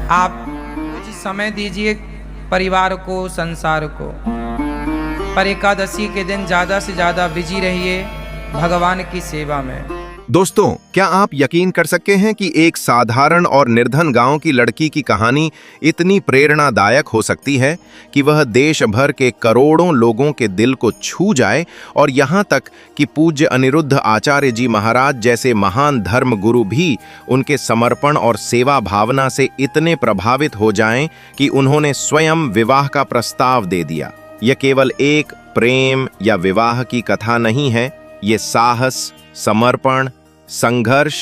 आप कुछ समय दीजिए परिवार को, संसार को। पर एकादशी के दिन ज़्यादा से ज़्यादा बिजी रहिए भगवान की सेवा में। दोस्तों, क्या आप यकीन कर सकते हैं कि एक साधारण और निर्धन गांव की लड़की की कहानी इतनी प्रेरणादायक हो सकती है कि वह देश भर के करोड़ों लोगों के दिल को छू जाए और यहां तक कि पूज्य अनिरुद्ध आचार्य जी महाराज जैसे महान धर्म गुरु भी उनके समर्पण और सेवा भावना से इतने प्रभावित हो जाएं कि उन्होंने स्वयं विवाह का प्रस्ताव दे दिया। यह केवल एक प्रेम या विवाह की कथा नहीं है, ये साहस, समर्पण, संघर्ष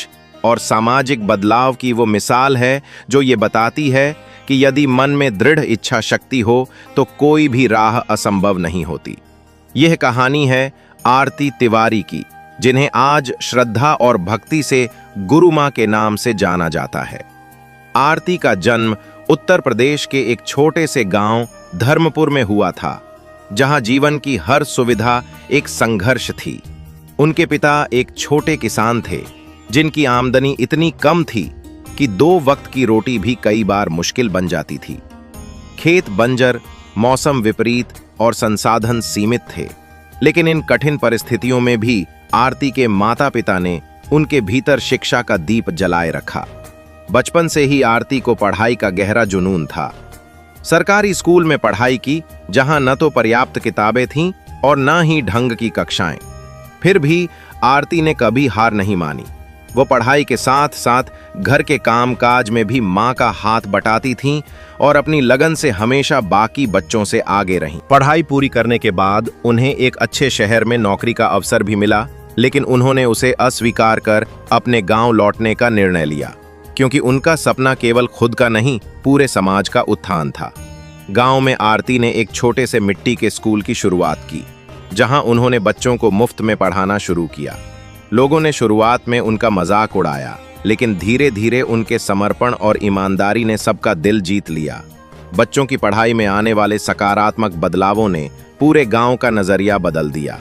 और सामाजिक बदलाव की वो मिसाल है जो ये बताती है कि यदि मन में दृढ़ इच्छा शक्ति हो तो कोई भी राह असंभव नहीं होती। यह कहानी है आरती तिवारी की, जिन्हें आज श्रद्धा और भक्ति से गुरु मां के नाम से जाना जाता है। आरती का जन्म उत्तर प्रदेश के एक छोटे से गांव धर्मपुर में हुआ था, जहां जीवन की हर सुविधा एक संघर्ष थी। उनके पिता एक छोटे किसान थे, जिनकी आमदनी इतनी कम थी कि 2 वक्त की रोटी भी कई बार मुश्किल बन जाती थी। खेत बंजर, मौसम विपरीत और संसाधन सीमित थे, लेकिन इन कठिन परिस्थितियों में भी आरती के माता पिता ने उनके भीतर शिक्षा का दीप जलाए रखा। बचपन से ही आरती को पढ़ाई का गहरा जुनून था। सरकारी स्कूल में पढ़ाई की, जहां न तो पर्याप्त किताबें थीं और न ही ढंग की कक्षाएं। फिर भी आरती ने कभी हार नहीं मानी। वो पढ़ाई के साथ साथ घर के कामकाज में भी मां का हाथ बटाती थीं और अपनी लगन से हमेशा बाकी बच्चों से आगे रहीं। पढ़ाई पूरी करने के बाद उन्हें एक अच्छे शहर में नौकरी का अवसर भी मिला, लेकिन उन्होंने उसे अस्वीकार कर अपने गांव लौटने का निर्णय लिया, क्योंकि उनका सपना केवल खुद का नहीं, पूरे समाज का उत्थान था। गांव में आरती ने एक छोटे से मिट्टी के स्कूल की शुरुआत की, जहां उन्होंने बच्चों को मुफ्त में पढ़ाना शुरू किया। लोगों ने शुरुआत में उनका मजाक उड़ाया, लेकिन धीरे धीरे उनके समर्पण और ईमानदारी ने सबका दिल जीत लिया। बच्चों की पढ़ाई में आने वाले सकारात्मक बदलावों ने पूरे गांव का नजरिया बदल दिया।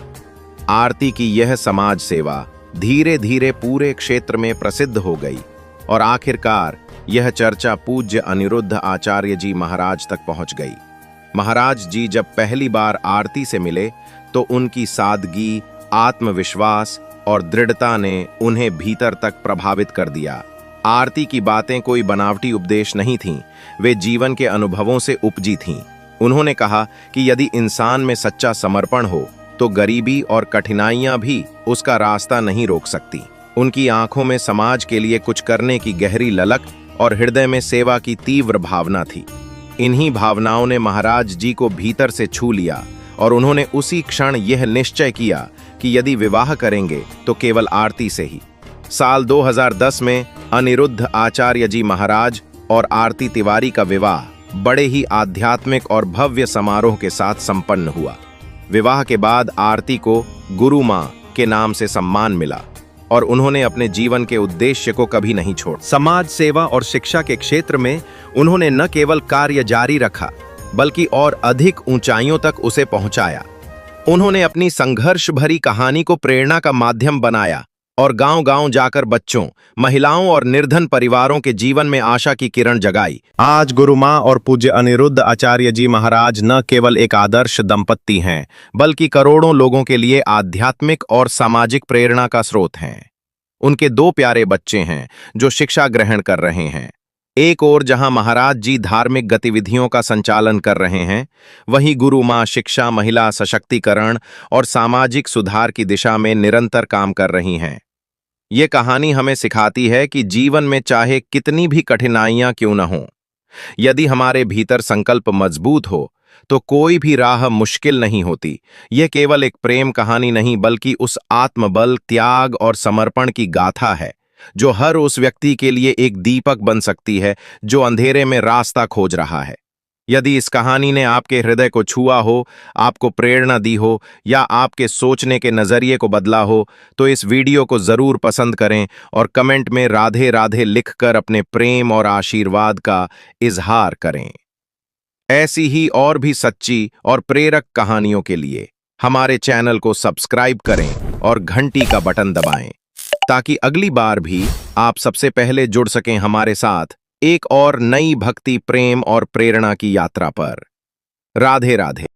आरती की यह समाज सेवा धीरे धीरे पूरे क्षेत्र में प्रसिद्ध हो गई और आखिरकार यह चर्चा पूज्य अनिरुद्ध आचार्य जी महाराज तक पहुंच गई। महाराज जी जब पहली बार आरती से मिले तो उनकी सादगी, आत्मविश्वास और दृढ़ता ने उन्हें भीतर तक प्रभावित कर दिया। आरती की बातें कोई बनावटी उपदेश नहीं थीं, वे जीवन के अनुभवों से उपजी थीं। उन्होंने कहा कि यदि इंसान में सच्चा समर्पण हो तो गरीबी और कठिनाइयां भी उसका रास्ता नहीं रोक सकती। उनकी आंखों में समाज के लिए कुछ करने की गहरी ललक और हृदय में सेवा की तीव्र भावना थी। इन्हीं भावनाओं ने महाराज जी को भीतर से छू लिया और उन्होंने उसी क्षण यह निश्चय किया कि यदि विवाह करेंगे तो केवल आरती से ही। साल 2010 में अनिरुद्ध आचार्य जी महाराज और आरती तिवारी का विवाह बड़े ही आध्यात्मिक और भव्य समारोह के साथ संपन्न हुआ। विवाह के बाद आरती को गुरु मां के नाम से सम्मान मिला और उन्होंने अपने जीवन के उद्देश्य को कभी नहीं छोड़ा। समाज सेवा और शिक्षा के क्षेत्र में उन्होंने न केवल कार्य जारी रखा, बल्कि और अधिक ऊंचाइयों तक उसे पहुंचाया। उन्होंने अपनी संघर्ष भरी कहानी को प्रेरणा का माध्यम बनाया और गांव-गांव जाकर बच्चों, महिलाओं और निर्धन परिवारों के जीवन में आशा की किरण जगाई। आज गुरु मां और पूज्य अनिरुद्ध आचार्य जी महाराज न केवल एक आदर्श दंपत्ति हैं, बल्कि करोड़ों लोगों के लिए आध्यात्मिक और सामाजिक प्रेरणा का स्रोत हैं। उनके 2 प्यारे बच्चे हैं जो शिक्षा ग्रहण कर रहे हैं। एक ओर जहां महाराज जी धार्मिक गतिविधियों का संचालन कर रहे हैं, वहीं गुरु मां शिक्षा, महिला सशक्तिकरण और सामाजिक सुधार की दिशा में निरंतर काम कर रही हैं। ये कहानी हमें सिखाती है कि जीवन में चाहे कितनी भी कठिनाइयां क्यों न हों, यदि हमारे भीतर संकल्प मजबूत हो तो कोई भी राह मुश्किल नहीं होती। यह केवल एक प्रेम कहानी नहीं, बल्कि उस आत्मबल, त्याग और समर्पण की गाथा है जो हर उस व्यक्ति के लिए एक दीपक बन सकती है जो अंधेरे में रास्ता खोज रहा है। यदि इस कहानी ने आपके हृदय को छुआ हो, आपको प्रेरणा दी हो या आपके सोचने के नजरिए को बदला हो, तो इस वीडियो को जरूर पसंद करें और कमेंट में राधे राधे लिखकर अपने प्रेम और आशीर्वाद का इजहार करें। ऐसी ही और भी सच्ची और प्रेरक कहानियों के लिए हमारे चैनल को सब्सक्राइब करें और घंटी का बटन दबाएं, ताकि अगली बार भी आप सबसे पहले जुड़ सकें हमारे साथ। एक और नई भक्ति, प्रेम और प्रेरणा की यात्रा पर। राधे राधे।